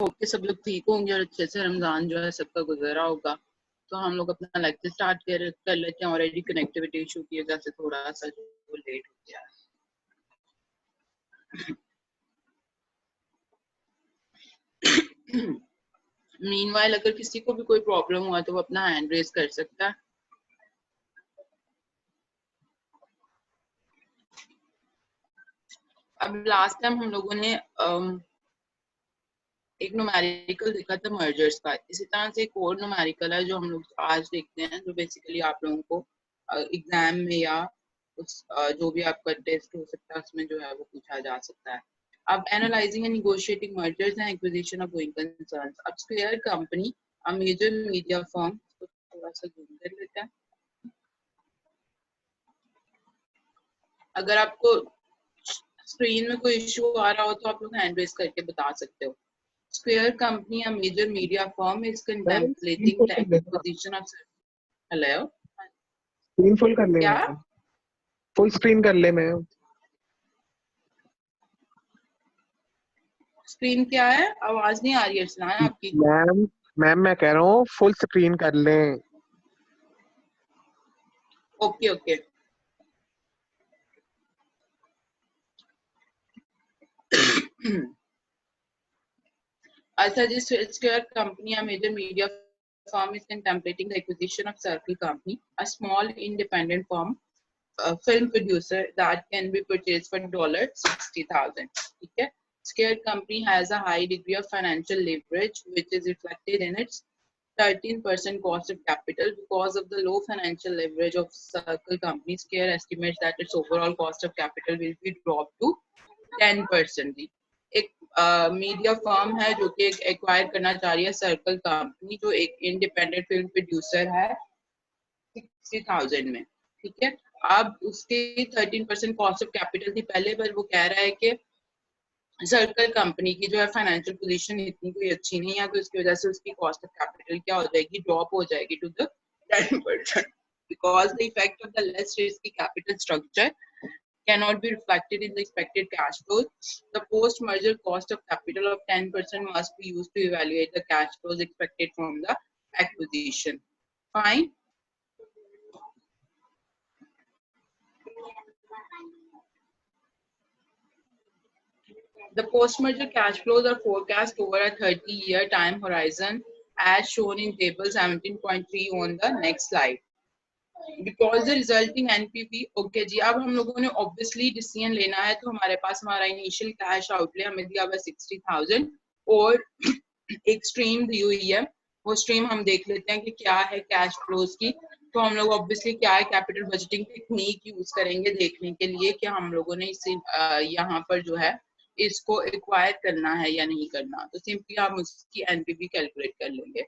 Hope के सब लोग ठीक होंगे और अच्छे से रमजान जो है सबका गुजरा होगा। तो हम लोग अपना लेक्चर स्टार्ट कर लेते हैं। ऑलरेडी कनेक्टिविटी इशू की वजह से थोड़ा सा जो लेट हो गया है। मीनवाइल अगर किसी को भी कोई प्रॉब्लम हुआ तो वो अपना हैंड रेज कर सकता है। अब लास्ट टाइम हम लोगों ने एक न्यूमेरिकल देखा था मर्जर्स का। इसी तरह से एक और न्यूमेरिकल है जो हम लोग आज देखते हैं, जो बेसिकली आप लोगों को एग्जाम में या उस जो भी आपका टेस्ट हो सकता है उसमें जो है वो पूछा जा सकता है। अब analysing and negotiating mergers and acquisition of going concerns. अब Square company a major media firm, थोड़ा सा जूम कर लेते हैं। अगर आपको स्क्रीन में कोई इशू आ रहा हो तो आप लोग हैंड रेज करके बता सकते हो। Square Company, a major media firm, is ma'am screen contemplating full the कर लेना, acquisition of. Hello? Screen full कर ले क्या? मैम, फुल स्क्रीन कर ले मैम। स्क्रीन क्या है? आवाज नहीं आ रही है अर्सलान आपकी। मैम मैम मैं कह रहा हूँ फुल स्क्रीन कर लें। Okay okay. अच्छा जी, Square Company, a major media firm, is contemplating the acquisition of Circle Company, a small independent firm, a film producer that can be purchased for $60,000. Okay? Square Company has a high degree of financial leverage, which is reflected in its 13% cost of capital. Because of the low financial leverage of Circle Company, Square estimates that its overall cost of capital will be dropped to 10%. एक media firm है जो कि acquire करना चाह रही है circle company, जो एक इंडिपेंडेंट फिल्म प्रोड्यूसर है 60,000 में। ठीक है, अब उसके 13% कॉस्ट ऑफ कैपिटल थी पहले, पर वो कह रहा है कि सर्कल कंपनी की जो है फाइनेंशियल पोजीशन इतनी कोई अच्छी नहीं है, तो इसकी वजह से उसकी कॉस्ट ऑफ कैपिटल क्या हो जाएगी, ड्रॉप हो जाएगी to the 10%, because the effect of the less risky capital structure cannot be reflected in the expected cash flows. The post-merger cost of capital of 10% must be used to evaluate the cash flows expected from the acquisition. Fine. The post-merger cash flows are forecast over a 30-year time horizon as shown in table 17.3 on the next slide. Because the resulting NPV, okay जी, अब हम लोगों ने obviously decision लेना है, तो हमारे पास हमारा initial cash outlay हमें दिया हुआ 60,000 और एक स्ट्रीम दी हुई है। वो स्ट्रीम हम देख लेते हैं कि क्या है कैश फ्लोज की। तो हम लोग ऑब्वियसली क्या है कैपिटल बजटिंग टेक्निक यूज करेंगे देखने के लिए कि हम लोगों ने इसे यहाँ पर जो है इसको एक्वायर करना है या नहीं करना। तो सिंपली हम उसकी एनपीवी कैलकुलेट कर लेंगे।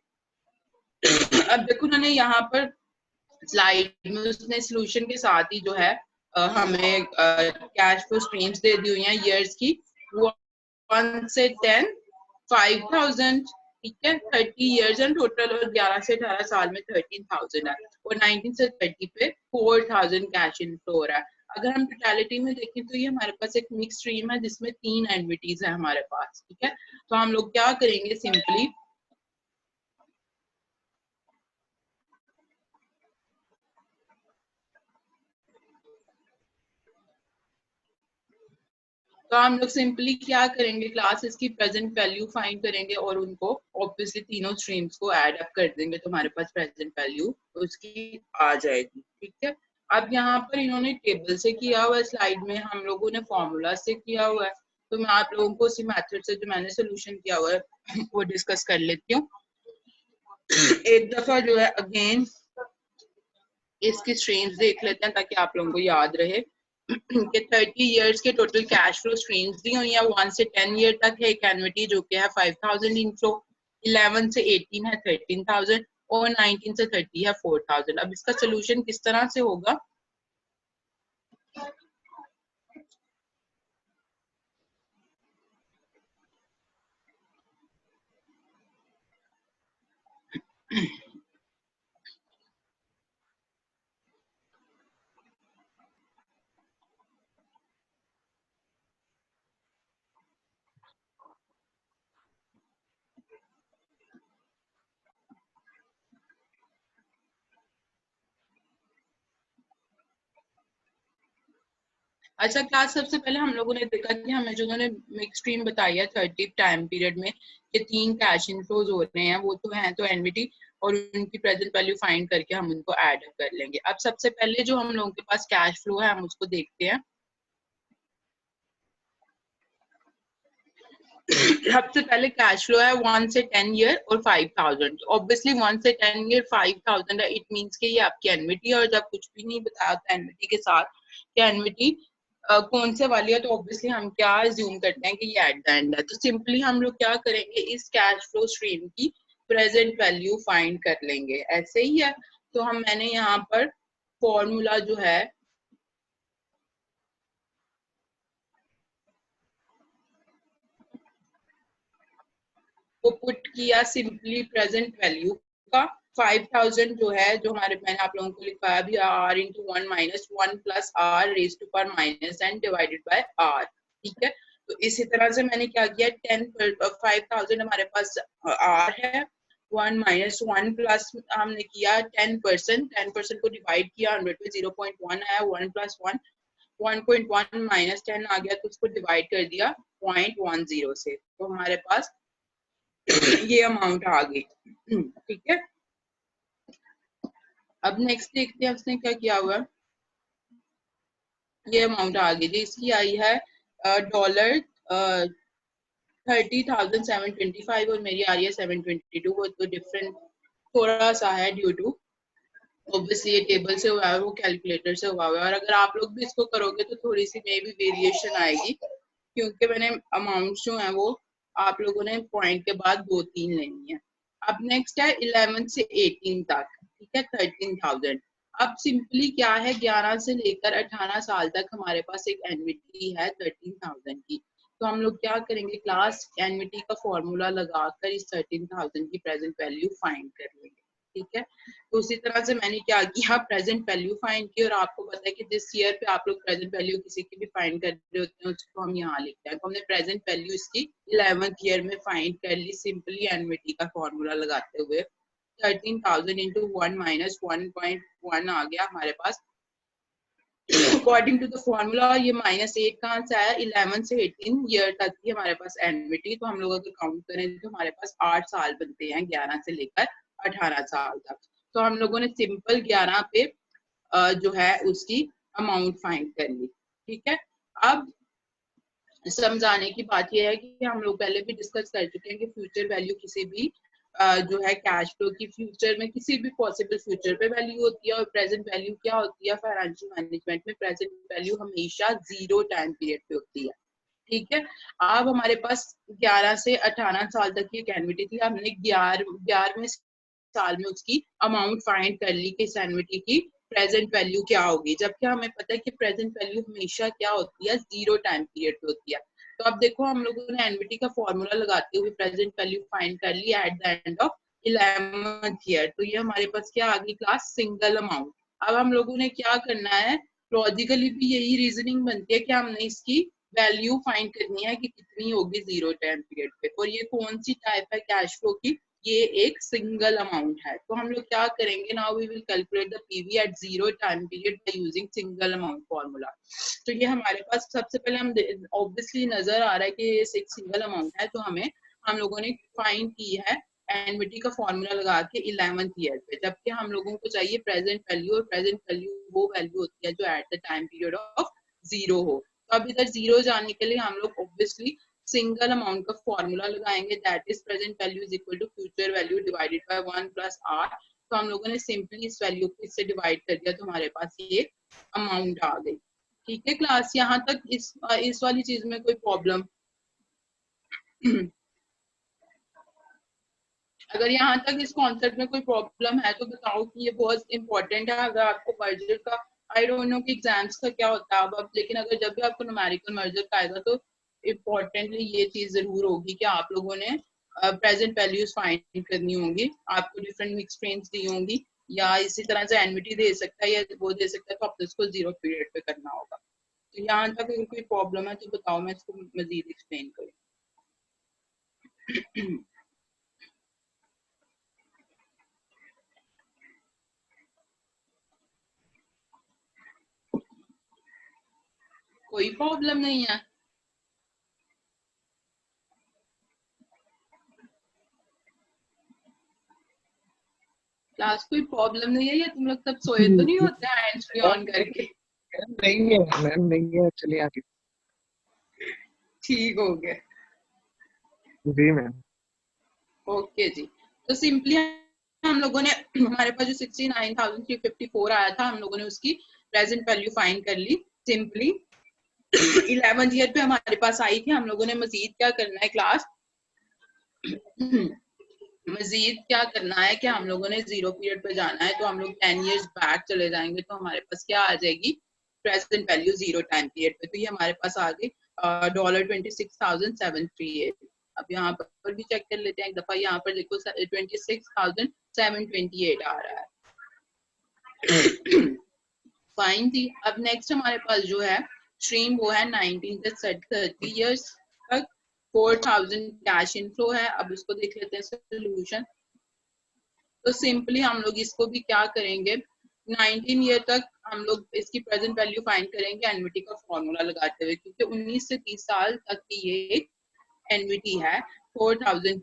अब देखो उन्होंने यहाँ पर स्लाइड में उसने सोल्यूशन के साथ ही जो है हमें कैश फ्लो स्ट्रीम्स दे दी हुई हैं ईयर्स की, 1 से 10 5,000, ठीक है, 30 ईयर्स एंड टोटल, और 11 से 18 साल में 13,000 है, और 19 से 30 पे 4,000 कैश इनफ्लो हो रहा है। अगर हम टोटलिटी में देखें तो ये हमारे पास एक मिक्स स्ट्रीम है जिसमें 3 एंटिटीज है हमारे पास। ठीक है, तो हम लोग क्या करेंगे, सिंपली तो हम लोग सिंपली क्या करेंगे, क्लासेस की प्रेजेंट वैल्यू फाइंड करेंगे और उनको ऑब्वियसली तीनों स्ट्रीम्स को ऐड अप कर देंगे, तो हमारे पास प्रेजेंट वैल्यू उसकी आ जाएगी। ठीक है, अब यहाँ पर इन्होंने टेबल से किया हुआ है, स्लाइड में हम लोगों ने फॉर्मूला से किया हुआ है, तो मैं आप लोगों को उसी मेथड से जो मैंने सोल्यूशन किया हुआ है वो डिस्कस कर लेती हूँ एक दफा जो है अगेन इसकी स्ट्रीम्स देख लेते हैं ताकि आप लोगों को याद रहे कि 30 इयर्स के टोटल कैश फ्लो स्ट्रीम्स दी हुई है। 1 से 10 ईयर तक है एक एन्युटी जो कि है 5,000 इनफ्लो, 11 से 18 है 13,000 और 19 से 30 है 4,000। अब इसका सोल्यूशन किस तरह से होगा, अच्छा क्लास, सबसे पहले हम लोगों ने देखा कि हमें जो उन्होंने मिक्स स्ट्रीम बताई है 30 टाइम पीरियड में ये 3 कैश इनफ्लोज हो रहे हैं, वो तो हैं तो एनविटी, और उनकी प्रेजेंट वैल्यू फाइंड करके हम उनको ऐड कर लेंगे। अब सबसे पहले जो हम लोगों के पास कैश फ्लो है हम उसको देखते हैं। सबसे पहले कैश फ्लो है 1 से 10 ईयर और 5000। ऑब्वियसली 1 से 10 ईयर 5000 है, इट मींस कि ये आपकी एनविटी, और जब कुछ भी नहीं बताया था एनविटी के साथ कि एनविटी कौन से वाली है, तो ऑब्वियसली हम क्या अज्यूम करते हैं कि ये एट द एंड है। तो सिंपली हम लोग क्या करेंगे, इस कैश फ्लो स्ट्रीम की प्रेजेंट वैल्यू फाइंड कर लेंगे, ऐसे ही है। तो मैंने यहाँ पर फॉर्मूला जो है वो पुट किया सिंपली प्रेजेंट वैल्यू का। 5000 जो है, जो हमारे मैंने आप लोगों को लिखवाया भी, r into 1 minus 1 plus r raise to power minus n divided by r। ठीक है, तो इसी तरह से मैंने क्या किया, 5000 हमारे पास r है, 1 माइनस 1 प्लस हमने किया 10%, 10% को डिवाइड किया 100 पे, 0.1 आया, 1 प्लस 1 1.1 माइनस 10 आ गया, तो उसको डिवाइड कर दिया 0.10 से, तो हमारे पास ये अमाउंट आ गई। ठीक है, अब नेक्स्ट देखते हैं उसने क्या किया हुआ है। ये अमाउंट आ गई जी, इसकी आई है डॉलर 30,725 और मेरी आ रही है 722। वो तो डिफरेंट थोड़ा सा है ड्यू टू ऑब्वियसली ये टेबल से हुआ है, वो कैलकुलेटर से हुआ हुआ है, और अगर आप लोग भी इसको करोगे तो थोड़ी सी मे भी वेरिएशन आएगी, क्योंकि मैंने अमाउंट जो है वो आप लोगों ने पॉइंट के बाद 2-3 लेनी है। अब नेक्स्ट है 11 से 18 तक, ठीक है, 13,000। अब सिंपली क्या है, 11 से लेकर 18 साल तक हमारे पास एक एनविटी है 13,000 की। तो हम लोग क्या करेंगे, क्लास एनविटी का फॉर्मूला लगाकर इस 13,000 की प्रेजेंट वैल्यू फाइंड कर लेंगे। ठीक है, तो उसी तरह से मैंने क्या किया, प्रेजेंट वैल्यू फाइंड की, और आपको पता है कि जिस ईयर पे आप लोग प्रेजेंट वैल्यू किसी की भी फाइंड कर रहे होते हैं उसको हम यहाँ लिखते हैं। तो हमने प्रेजेंट वैल्यू इसकी 11th ईयर में फाइंड कर ली सिंपली एनविटी का फॉर्मूला लगाते हुए। 13,000 इंटू 1 माइनस 1.1 आ गया हमारे पास अकॉर्डिंग टू द फॉर्मूला। ये -8 कहाँ से आया, 11 से 18 ईयर तक की हमारे पास एनविटी। तो हम लोग अगर काउंट करें तो हमारे पास 8 साल बनते हैं 11 से लेकर 18 साल तक। तो हम लोगों ने सिंपल 11 पे जो है उसकी अमाउंट फाइंड कर ली। ठीक है, अब समझाने की बात यह है कि हम लोग पहले भी डिस्कस कर चुके हैं कि फ्यूचर वैल्यू किसी भी जो है कैश फ्लो की फ्यूचर में किसी भी पॉसिबल फ्यूचर पे वैल्यू होती है, और प्रेजेंट वैल्यू क्या होती है फाइनेंशियल मैनेजमेंट में, प्रेजेंट वैल्यू हमेशा 0 टाइम पीरियड पे होती है। ठीक है, अब हमारे पास 11 से 18 साल तक की एक एन्युटी थी, हमने 11वें साल में उसकी अमाउंट फाइंड कर ली कि इस एन्युटी की प्रेजेंट वैल्यू क्या होगी, जबकि हमें पता है कि प्रेजेंट वैल्यू हमेशा क्या होती है, 0 टाइम पीरियड पे होती है। तो अब देखो हम लोगों ने एनविटी का फॉर्मूला लगाते हुए प्रेजेंट वैल्यू फाइंड कर ली at the end of 11th year. तो ये हमारे पास क्या आ गई क्लास, सिंगल अमाउंट। अब हम लोगों ने क्या करना है, लॉजिकली भी यही रीजनिंग बनती है कि हमने इसकी वैल्यू फाइंड करनी है कि कितनी होगी 0 टाइम पीरियड पे, और ये कौन सी टाइप है कैश फ्लो की, ये एक सिंगल अमाउंट है। तो हम लोग क्या करेंगे, now we will calculate the PV at 0 time period by using single amount formula. तो ये हमारे पास सबसे पहले हम ऑब्वियसली नजर आ रहा है कि ये एक सिंगल अमाउंट है, तो हम लोगों ने फाइंड की है एनविटी का फॉर्मूला लगा के 11th ईयर पे, जबकि हम लोगों को चाहिए प्रेजेंट वैल्यू, और प्रेजेंट वैल्यू वो वैल्यू होती है जो at the time period of 0 हो। तो अब इधर 0 जाने के लिए हम लोग ऑब्वियसली सिंगल अमाउंट का फॉर्मूला लगाएंगे, that is present value is equal to future value divided by 1 plus R. तो हम लोगों ने सिंपली इस वैल्यू को इससे डिवाइड कर दिया, तो हमारे पास ये अमाउंट आ गई। ठीक है क्लास, यहाँ तक इस वाली चीज में कोई प्रॉब्लम? अगर यहाँ तक इस कॉन्सेप्ट में कोई प्रॉब्लम है तो बताओ, कि ये बहुत इंपॉर्टेंट है। अगर आपको मर्जर का, आई डोंट नो कि एग्जाम्स का क्या होता है अब, लेकिन अगर जब भी आपको न्यूमेरिकल मर्जर का आएगा तो इम्पोर्टेंटली ये चीज जरूर होगी कि आप लोगों ने प्रेजेंट वैल्यूज फाइंड करनी होंगी, आपको डिफरेंट मिक्स ट्रेन्स दी होंगी, या इसी तरह से एनविटी दे सकता है या वो दे सकता है, तो आपको इसको 0 पीरियड पे करना होगा। तो यहाँ तक अगर कोई प्रॉब्लम है तो बताओ, मैं इसको मजीद एक्सप्लेन करूँ। कोई प्रॉब्लम नहीं है। क्लास कोई प्रॉब्लम नहीं है, या तुम लोग तब सोए तो नहीं होते हैंड्स फ्री ऑन करके? नहीं है मैम, नहीं है, चलिए आगे। ठीक हो गया। जी मैम। ओके जी। तो सिंपली हम लोगों ने हमारे पास जो 69,354 आया था, हम लोगों ने उसकी प्रेजेंट वैल्यू फाइंड कर ली सिंपली। 11th ईयर पे हमारे पास आई थी। हम लोगों ने मजीद क्या करना है क्लास, मजीद क्या करना है कि हम लोगों ने जीरो पीरियड पे जाना है। तो हम लोग 10 इयर्स बैक चले जाएंगे, तो हमारे पास क्या आ जाएगी, present value zero time period पे। तो ये हमारे पास आ गई $26,738। अब यहाँ पर भी चेक कर लेते हैं एक दफा। यहाँ पर देखो 26,728 आ रहा है। फाइन थी। अब नेक्स्ट हमारे पास जो है स्ट्रीम वो है 19 से 30 इयर्स तक, 4,000 कैश इनफ्लो है। अब इसको देख लेते हैं सोल्यूशन। तो सिंपली हम लोग इसको भी क्या करेंगे, 19 ईयर तक हम लोग इसकी प्रेजेंट वैल्यू फाइंड करेंगे एनवीटी का फॉर्मूला लगाते हुए, क्योंकि 19 से 30 साल तक की ये एक एनवीटी है। 4,000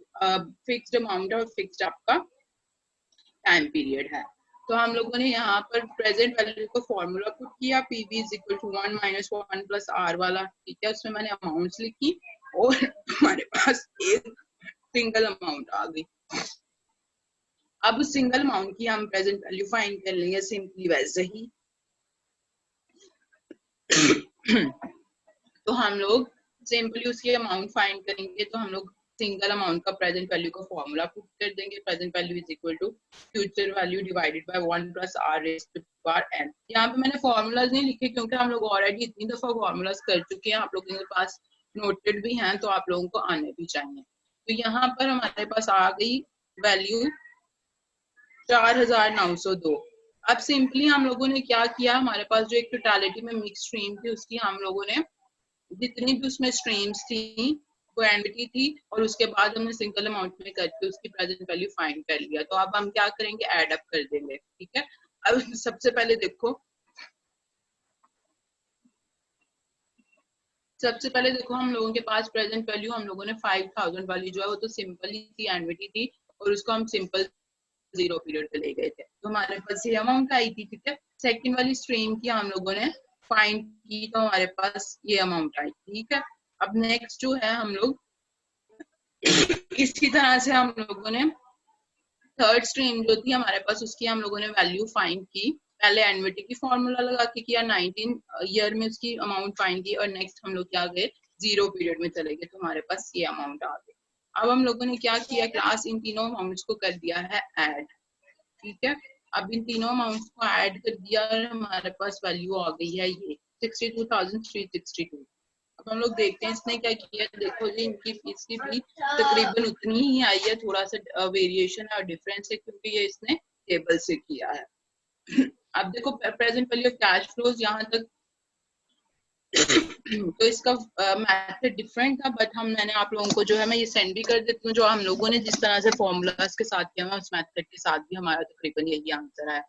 फिक्स्ड अमाउंट और फिक्स्ड आपका टाइम पीरियड है। तो हम लोगों ने यहाँ पर प्रेजेंट वैल्यू को फॉर्मूला पुट किया, PV is equal to 1 minus 1 plus R वाला, ठीक है। उसमें मैंने अमाउंट्स लिखी और हमारे पास एक सिंगल अमाउंट आ गई। अब उस सिंगल अमाउंट की हम प्रेजेंट वैल्यू फाइंड कर लेंगे सिंपली वैसे ही। तो हम लोग सिंपली उसकी अमाउंट फाइंड करेंगे। तो हम लोग सिंगल अमाउंट का प्रेजेंट वैल्यू का फॉर्मूला पुट कर देंगे। Present value is equal to future value divided by 1 plus R raised to power n। यहाँ पे मैंने फॉर्मूलाज नहीं लिखे क्योंकि हम लोग ऑलरेडी इतनी दफा फॉर्मूलाज कर चुके हैं, आप लोगों के पास नोटेड भी हैं, तो आप लोगों को आने भी चाहिए। तो यहाँ पर हमारे पास आ गई वैल्यू 4,902। अब सिंपली हम लोगों ने क्या किया, हमारे पास जो एक टोटलिटी में मिक्स स्ट्रीम थी उसकी हम लोगों ने जितनी भी उसमें स्ट्रीम्स थी वो एनवीटी थी, और उसके बाद हमने सिंगल अमाउंट में करके उसकी प्रेजेंट वैल्यू फाइंड कर लिया। तो अब हम क्या करेंगे, ऐड अप कर देंगे, ठीक है। अब सबसे पहले देखो हम लोगों के पास प्रेजेंट वैल्यू हम लोगों ने 5,000 वाली जो है वो तो सिंपल ही थी, एनवीटी थी, और उसको हम सिंपल जीरो पीरियड पे ले गए थे, तो हमारे पास ये अमाउंट आई थी, ठीक है। सेकंड वाली स्ट्रीम की हम लोगों ने फाइंड की, तो हमारे पास ये अमाउंट आई, ठीक है। अब नेक्स्ट जो है हम लोग इसी तरह से हम लोगों ने थर्ड स्ट्रीम जो थी हमारे पास उसकी हम लोगों ने वैल्यू फाइंड की। पहले एनवीटी की फॉर्मूला लगा के किया, 19 ईयर में उसकी अमाउंट फाइंड की, और नेक्स्ट हम लोग क्या गए, जीरो पीरियड में चले गए, तो हमारे पास ये अमाउंट आ गई। अब हम लोगों ने क्या किया, क्लास इन तीनों अमाउंट्स को कर दिया है ऐड, ठीक है। अब इन तीनों अमाउंट्स को ऐड कर दिया और हमारे पास वैल्यू आ गई है ये 62,362। अब हम लोग देखते हैं इसने क्या किया। देखो जी, इनकी फीस की भी तकरीबन उतनी ही आई है, थोड़ा सा वेरिएशन और डिफरेंस है क्योंकि ये इसने टेबल से किया है। अब देखो present value of cash flows यहाँ तक तो इसका मेथड डिफरेंट था, बट मैंने आप लोगों को जो है मैं ये सेंड भी कर देती हूँ। जो हम लोगों ने जिस तरह से फॉर्मूलाज के साथ किया उस मेथड के साथ भी हमारा तकरीबन यही आंसर है।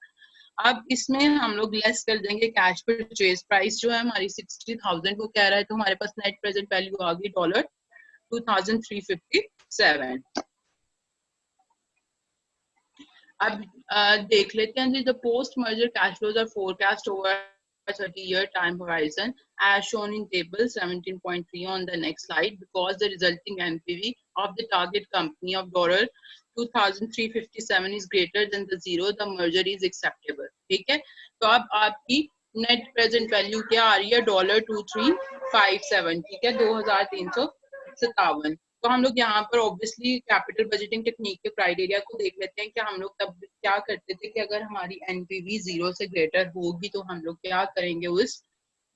अब इसमें हम लोग लेस कर देंगे कैश परचेज प्राइस जो है हमारी 60,000 को कह रहा है, तो हमारे पास नेट प्रेजेंट वैल्यू आ गई $2,357। अब देख लेते हैं जी, the post merger cash flows are forecast over 30-year time horizon as shown in table 17.3 on the next slide, because the resulting NPV of the target company of $2,357 is greater than the zero, the merger is acceptable, ठीक है। तो अब आपकी net present value क्या आ रही है, $2357, ठीक है, 2,357। तो हम लोग यहाँ पर ऑब्वियसली कैपिटल बजटिंग टेक्निक के क्राइटेरिया को देख लेते हैं कि हम लोग तब क्या करते थे कि अगर हमारी एनपीवी जीरो से ग्रेटर होगी तो हम लोग क्या करेंगे, उस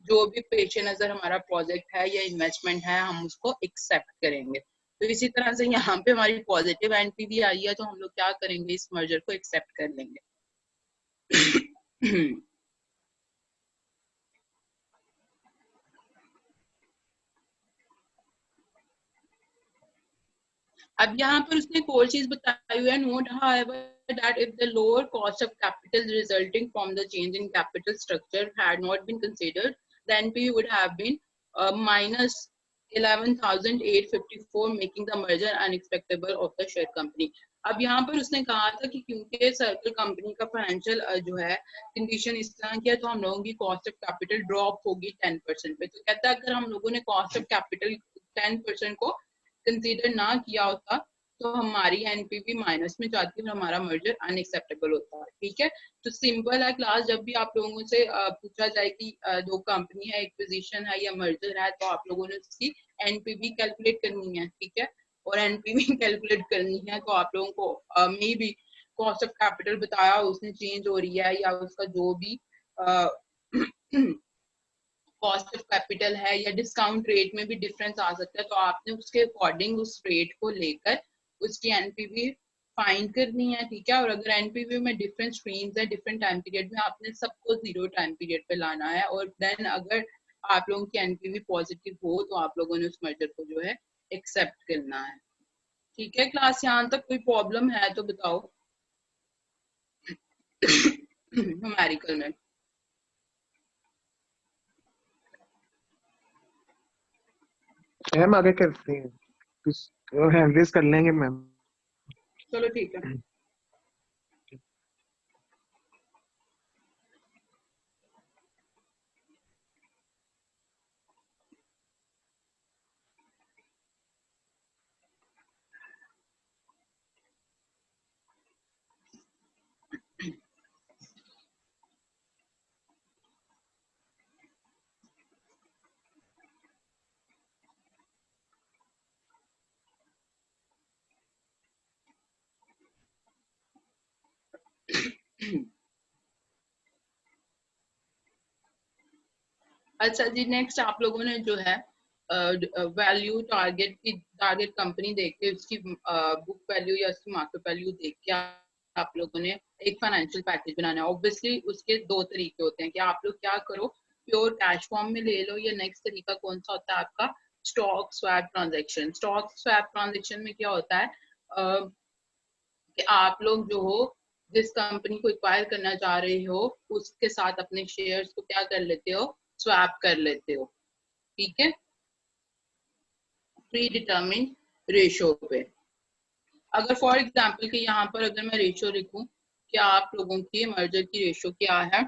जो भी पेशे नजर हमारा प्रोजेक्ट है या इन्वेस्टमेंट है हम उसको एक्सेप्ट करेंगे। तो इसी तरह से यहाँ पे हमारी पॉजिटिव एनपीवी आई है, तो हम लोग क्या करेंगे, इस मर्जर को एक्सेप्ट कर लेंगे। अब यहाँ पर उसने एक और चीज बताई हुई है, note however that if the lower cost of capital resulting from the change in capital structure had not been considered, the NPV would have been minus 11,854, making the merger unacceptable of the share company. अब यहाँ पर उसने कहा था कि क्योंकि circle company का financial जो है कंडीशन इस तरह की है, तो हम लोगों की कॉस्ट ऑफ कैपिटल ड्रॉप होगी 10% पे। तो कहता है अगर हम लोगों ने कॉस्ट ऑफ कैपिटल 10% को कंसीडर ना किया होता तो हमारी एनपीवी माइनस में जाती और हमारा मर्जर अनएक्सेप्टेबल होता है। ठीक है, तो सिंपल है क्लास, जब भी आप लोगों से पूछा जाए कि दो कंपनी है, एक्विजिशन है या मर्जर है, तो आप लोगों ने उसकी एनपीवी कैलकुलेट करनी है। ठीक है, और एनपीवी कैलकुलेट करनी है तो आप लोगों को may be cost of capital बताया उसने चेंज हो रही है, या उसका जो भी कॉस्ट ऑफ कैपिटल है या डिस्काउंट रेट में भी डिफरेंस आ सकता है, तो आपने उसके अकॉर्डिंग उस रेट को लेकर उसकी एनपीवी फाइंड करनी है। ठीक है, और अगर एनपीवी में डिफरेंट स्ट्रीम्स है डिफरेंट टाइम पीरियड में, आपने सबको 0 टाइम पीरियड पे लाना है, और देन अगर आप लोगों की एनपीवी पॉजिटिव हो तो आप लोगों ने उस मर्जर को जो है एक्सेप्ट करना है। ठीक है क्लास, यहाँ तक कोई प्रॉब्लम है तो बताओ। न्यूमेरिकल में मैम आगे करते हैं, हैंड रेज कर लेंगे मैम। चलो ठीक है। अच्छा जी, नेक्स्ट आप लोगों ने जो है वैल्यू टारगेट कंपनी देख के उसकी बुक वैल्यू या उसकी मार्केट वैल्यू देख के आप लोगों ने एक फाइनेंशियल पैकेज बनाना है। ऑब्वियसली उसके दो तरीके होते हैं कि आप लोग क्या करो, प्योर कैश फॉर्म में ले लो, या नेक्स्ट तरीका कौन सा होता है आपका, stock swap transaction. Stock swap transaction में क्या होता है कि आप लोग जो हो जिस कंपनी को एक्वायर करना चाह रहे हो उसके साथ अपने शेयर्स को क्या कर लेते हो, स्वैप कर लेते हो। ठीक है, प्री डिटर्मिन्ड रेशो पे। अगर फॉर एग्जांपल कि यहाँ पर अगर मैं रेशो लिखूं कि आप लोगों की मर्जर की रेशो क्या है,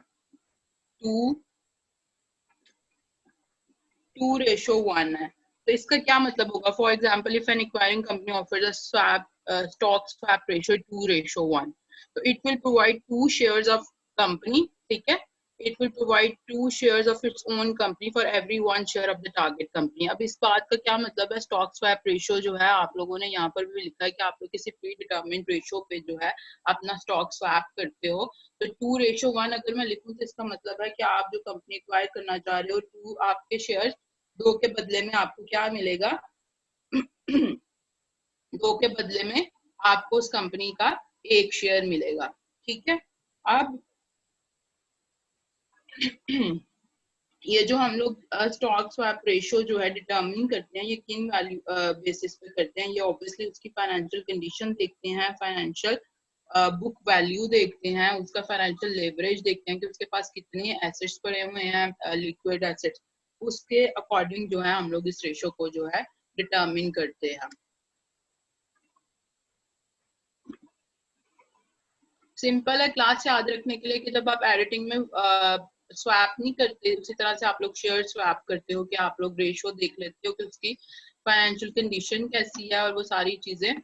2:1 है, तो इसका क्या मतलब होगा, for example if an acquiring company offers a swap stock swap ratio 2:1, तो it will provide 2 shares of company. ठीक है, it will provide 2 shares of its own company for every 1 share of the target company। अब इस बात का क्या मतलब है, स्टॉक स्वैप रेशियो जो है आप लोगों ने यहाँ पर भी लिखा है कि आप लोग किसी प्री डिटरमिन्ड रेशियो पे जो है अपना स्टॉक स्वैप करते हो। तो 2:1 अगर मैं लिखूं तो इसका मतलब है कि आप जो कंपनी एक्वायर करना चाह रहे हो, 2 आपके शेयर, 2 के बदले में आपको क्या मिलेगा 2 के बदले में आपको उस कंपनी का 1 शेयर मिलेगा। ठीक है, अब ये जो हम लोग स्टॉक स्वैप रेशियो जो है डिटरमिन करते हैं, ये किन वैल्यू बेसिस पे करते हैं, ये ऑब्वियसली उसकी फाइनेंशियल कंडीशन देखते हैं, फाइनेंशियल बुक वैल्यू देखते हैं, उसका फाइनेंशियल लेवरेज देखते हैं कि उसके पास कितने एसेट्स पड़े हुए हैं, लिक्विड एसेट्स, उसके अकॉर्डिंग जो है हम लोग इस रेशियो को जो है डिटरमिन करते हैं। सिंपल है क्लास याद रखने के लिए कि जब आप एडिटिंग में स्वैप नहीं करते, उसी तरह से आप लोग शेयर स्वैप करते हो कि आप लोग रेशो देख लेते हो कि उसकी फाइनेंशियल कंडीशन कैसी है और वो सारी चीजें,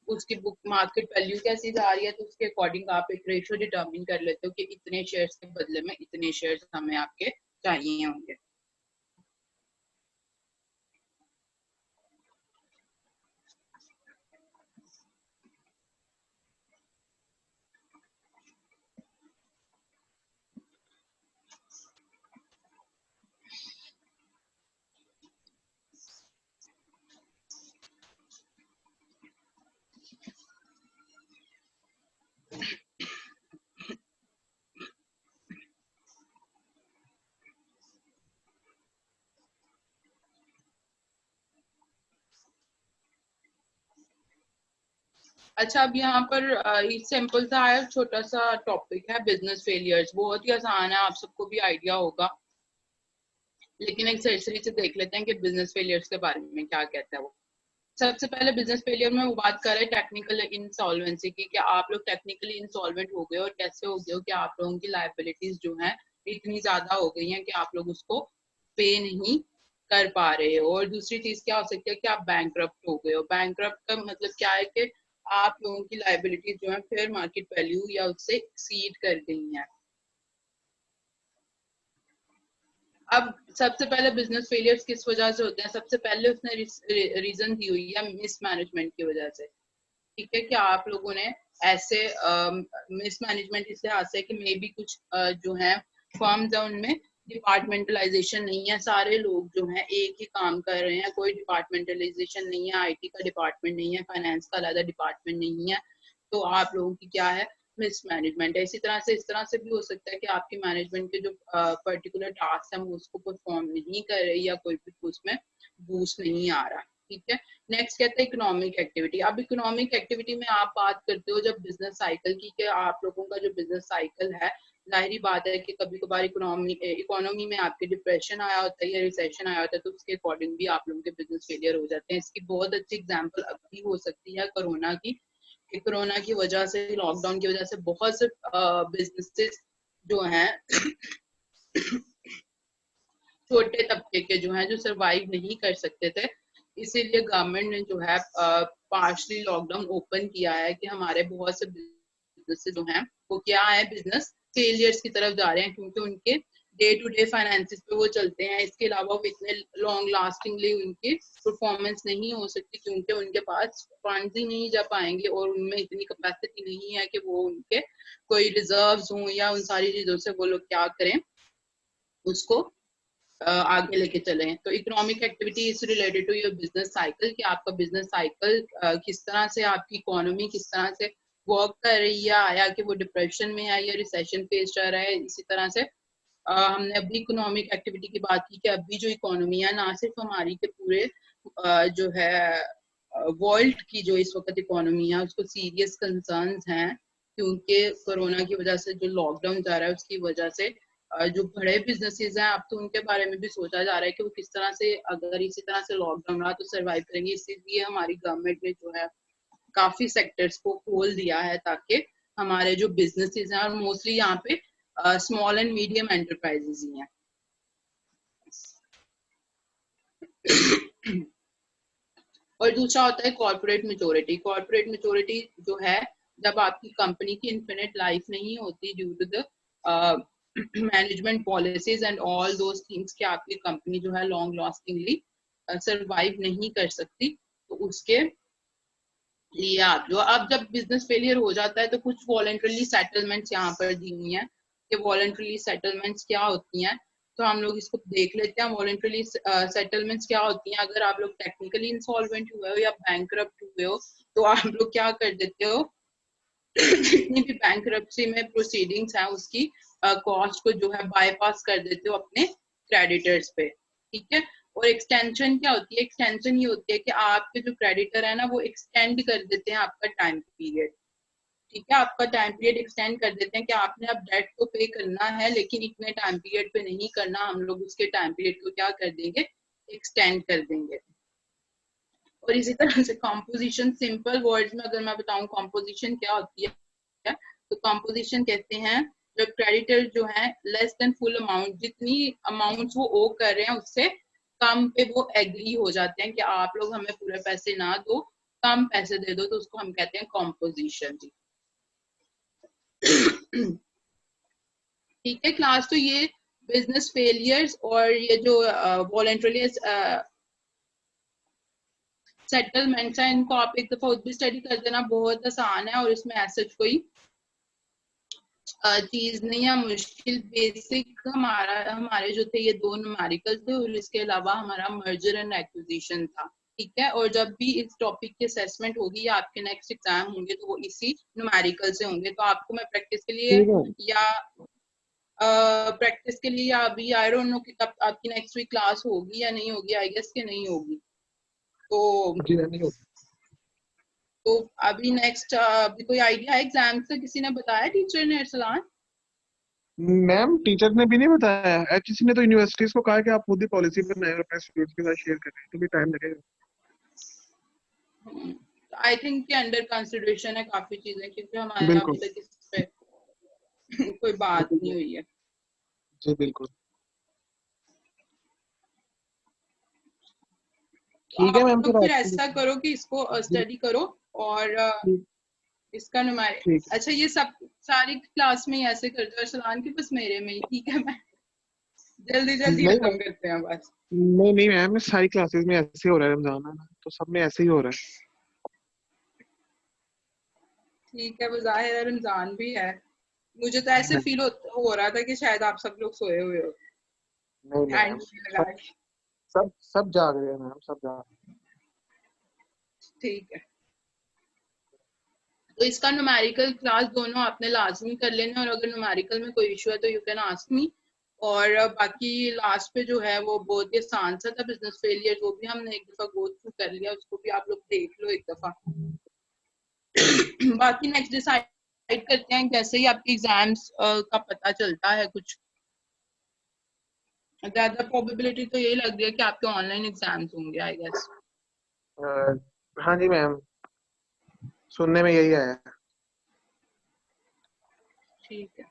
उसकी बुक मार्केट वैल्यू कैसी जा रही है, तो उसके अकॉर्डिंग आप एक रेशो डिटरमिन कर लेते हो कि इतने शेयर्स के बदले में इतने शेयर्स हमें आपके चाहिए होंगे। अच्छा, अब यहाँ पर सिंपल सा है, छोटा सा टॉपिक है बिजनेस फेलियर्स, बहुत ही आसान है, आप सबको भी आइडिया होगा। लेकिन एक सरसरी से देख लेते हैं कि बिजनेस फेलियर्स के बारे में क्या कहता है वो। सबसे पहले बिजनेस फेलियर में वो बात कर रहे हैं टेक्निकल इंसॉल्वेंसी की, कि आप लोग टेक्निकली इंसॉल्वेंट हो गए और कैसे हो गए हो कि आप लोगों की लायबिलिटीज जो है इतनी ज्यादा हो गई हैं कि आप लोग उसको पे नहीं कर पा रहे हो। और दूसरी चीज क्या हो सकती है कि आप बैंकरप्ट हो गए हो। बैंकरप्ट का मतलब क्या है कि आप लोगों की लायबिलिटीज जो है फेयर मार्केट वैल्यू या उससे एक्सीड कर गई हैं। अब सबसे पहले बिजनेस फेलियर्स किस वजह से होते हैं? सबसे पहले उसने रीजन दी हुई है मिस मैनेजमेंट की वजह से। ठीक है, कि आप लोगों ने ऐसे मिस मैनेजमेंट इस लिहाज से कि मे बी कुछ जो है फर्म्स है उनमें डिपार्टमेंटलाइजेशन नहीं है, सारे लोग जो हैं एक ही काम कर रहे हैं, कोई डिपार्टमेंटलाइजेशन नहीं है, आईटी का डिपार्टमेंट नहीं है, फाइनेंस का अलग डिपार्टमेंट नहीं है, तो आप लोगों की क्या है मिस मैनेजमेंट है। इसी तरह से इस तरह से भी हो सकता है कि आपकी मैनेजमेंट के जो पर्टिकुलर टास्क है वो उसको परफॉर्म नहीं कर रही या कोई भी उसमें बूस्ट नहीं आ रहा। ठीक है, नेक्स्ट कहते हैं इकोनॉमिक एक्टिविटी। अब इकोनॉमिक एक्टिविटी में आप बात करते हो जब बिजनेस साइकिल की, कि आप लोगों का जो बिजनेस साइकिल है, जाहिर बात है कि कभी कभार इकोनॉमी में आपके डिप्रेशन आया होता है या रिसेशन आया होता है, तो उसके अकॉर्डिंग भी आप लोगों के बिजनेस फेलियर हो जाते हैं। इसकी बहुत अच्छी एग्जांपल अभी हो सकती है कोरोना की। कोरोना की वजह से, लॉकडाउन की वजह से बहुत से बिजनेसेस जो हैं छोटे तबके के जो हैं जो सरवाइव नहीं कर सकते थे, इसीलिए गवर्नमेंट ने जो है पार्शली लॉकडाउन ओपन किया है कि हमारे बहुत से बिजनेस जो हैं वो क्या है बिजनेस फेलियर्स की तरफ जा रहे हैं, क्योंकि उनके डे टू डे फाइनेंसिस पे वो चलते हैं। इसके अलावा वो इतने लॉन्ग लास्टिंगली उनकी परफॉर्मेंस नहीं हो सकती, क्योंकि उनके पास फंड्स ही नहीं जा पाएंगे और उनमें इतनी कैपेसिटी नहीं है कि वो उनके कोई रिजर्व्स हों या उन सारी चीजों से वो लोग क्या करें, उसको आगे लेके चले। तो economic activity is related to your business cycle, कि आपका बिजनेस साइकिल किस तरह से, आपकी इकोनॉमी किस तरह से वर्क कर रही है, आया कि वो डिप्रेशन में है या रिसेशन फेस कर रहा है। इसी तरह से हमने अभी इकोनॉमिक एक्टिविटी की बात की कि अभी जो इकोनॉमी है ना सिर्फ हमारी के पूरे जो है वर्ल्ड की जो इस वक्त इकोनॉमी है उसको सीरियस कंसर्न्स हैं, क्योंकि कोरोना की वजह से जो लॉकडाउन जा रहा है उसकी वजह से जो बड़े बिजनेसेस हैं अब तो उनके बारे में भी सोचा जा रहा है कि वो किस तरह से, अगर इसी तरह से लॉकडाउन रहा तो सरवाइव करेंगे। इसीलिए हमारी गवर्नमेंट ने जो है काफी सेक्टर्स को खोल दिया है ताकि हमारे जो बिजनेसेस हैं, और मोस्टली यहाँ पे स्मॉल एंड मीडियम एंटरप्राइजेस ही हैं। और दूसरा होता है कॉर्पोरेट मैच्योरिटी। कॉर्पोरेट मैच्योरिटी जो है जब आपकी कंपनी की इन्फिनिट लाइफ नहीं होती due to the management policies and all those things, कि आपकी कंपनी जो है लॉन्ग लास्टिंगली सरवाइव नहीं कर सकती, तो उसके लिए आप जो, अब जब बिजनेस फेलियर हो जाता है तो कुछ वॉलंटरली सेटलमेंट्स यहाँ पर दी हुई हैं कि वॉलंटरली सेटलमेंट्स क्या होती हैं। तो हम लोग इसको देख लेते हैं। वॉलंटरली सेटलमेंट्स क्या होती हैं? अगर आप लोग टेक्निकली इंसॉल्वेंट हुए हो या बैंकरप्ट हुए हो तो आप लोग क्या कर देते हो जितनी भी बैंकरप्सी में प्रोसीडिंग्स हैं उसकी कॉस्ट को जो है बाईपास कर देते हो अपने क्रेडिटर्स पे। ठीक है, और एक्सटेंशन क्या होती है? एक्सटेंशन ये होती है कि आपके जो क्रेडिटर है ना वो एक्सटेंड कर देते हैं आपका टाइम पीरियड। ठीक है, आपका टाइम पीरियड एक्सटेंड कर देते हैं कि आपने अब डेट को पे करना है लेकिन इतने टाइम पीरियड पे नहीं करना, हम लोग उसके टाइम पीरियड को क्या कर देंगे, एक्सटेंड कर देंगे। और इसी तरह से कॉम्पोजिशन, सिंपल वर्ड्स में अगर मैं बताऊं कॉम्पोजिशन क्या होती है, तो कॉम्पोजिशन कहते हैं जब क्रेडिटर जो है लेस देन फुल अमाउंट, जितनी अमाउंट वो ओ कर रहे हैं उससे कम पे वो एग्री हो जाते हैं कि आप लोग हमें पूरे पैसे ना दो, कम पैसे दे दो, तो उसको हम कहते हैं कॉम्पोजिशन। ठीक है क्लास, तो ये बिजनेस फेलियर्स और ये जो वॉलंटरली सेटलमेंट्स हैं इनको आप एक दफा खुद भी स्टडी कर देना, बहुत आसान है और इसमें ऐसा कोई चीज नहीं है मुश्किल। बेसिक हमारे जो थे ये दो न्यूमेरिकल थे और इसके अलावा हमारा मर्जर एंड एक्विजिशन था। ठीक है, और जब भी इस टॉपिक की असेसमेंट होगी या आपके नेक्स्ट एग्जाम होंगे तो वो इसी न्यूमेरिकल से होंगे। तो आपको मैं प्रैक्टिस के लिए या प्रैक्टिस के लिए या अभी आई डोंट नो कि कब आपकी नेक्स्ट वीक क्लास होगी या नहीं होगी, आई गेस कि नहीं होगी। तो अभी नेक्स्ट अभी कोई आइडिया है एग्जाम से? किसी ने बताया टीचर ने अरसलान? मैम टीचर ने भी नहीं बताया, एचईसी ने तो यूनिवर्सिटीज को कहा है कि आप खुद ही पॉलिसी बनाए और अपने स्टूडेंट्स के साथ शेयर करें, तो भी टाइम लगेगा। आई थिंक कि अंडर कंसिडरेशन है काफी चीजें, क्योंकि हमारे बिल्कुल। अभी तक इस पे कोई बात नहीं हुई है। जी बिल्कुल। तो ठीक है आप मैम, लोग फिर फिर आज ऐसा करो कि इसको जी स्टडी करो, और ठीक। इसका नुमाइश। ठीक है। अच्छा, ये सब सारी क्लास में ही ऐसे करते हो अरसलान की, बस मेरे में ही? ठीक है, मैं जल्दी जल्दी नहीं खत्म करते हैं बस। नहीं नहीं मैम, सारी क्लासेस में ऐसे हो रहा है, रमजान है ना, तो सब में ऐसे ही हो रहा ठीक है, वो जाहिर है रमजान भी है। मुझे तो ऐसे है। फील हो रहा था कि शायद आप सब लोग सोए हुए हो नहीं नहीं एंड मैम, लगा सब के। सब जाग रहे हैं मैम, सब जाग ठीक है, तो इसका न्यूमेरिकल क्लास दोनों आपने लाजमी कर लेना, और अगर न्यूमेरिकल में कोई इशू है तो यू कैन आस्क मी। और बाकी लास्ट पे जो है वो बहुत ही आसान सा था, बिजनेस फेलियर, वो भी हमने एक दफा गो थ्रू कर लिया, उसको भी आप लोग देख लो एक दफा। बाकी नेक्स्ट डिसाइड करते हैं जैसे ही आपके एग्जाम्स का पता चलता है कुछ। ज्यादा प्रोबेबिलिटी तो यही लग रही है कि आपके ऑनलाइन एग्जाम्स होंगे, आई गेस। हाँ जी मैम, सुनने में यही आया है। ठीक है।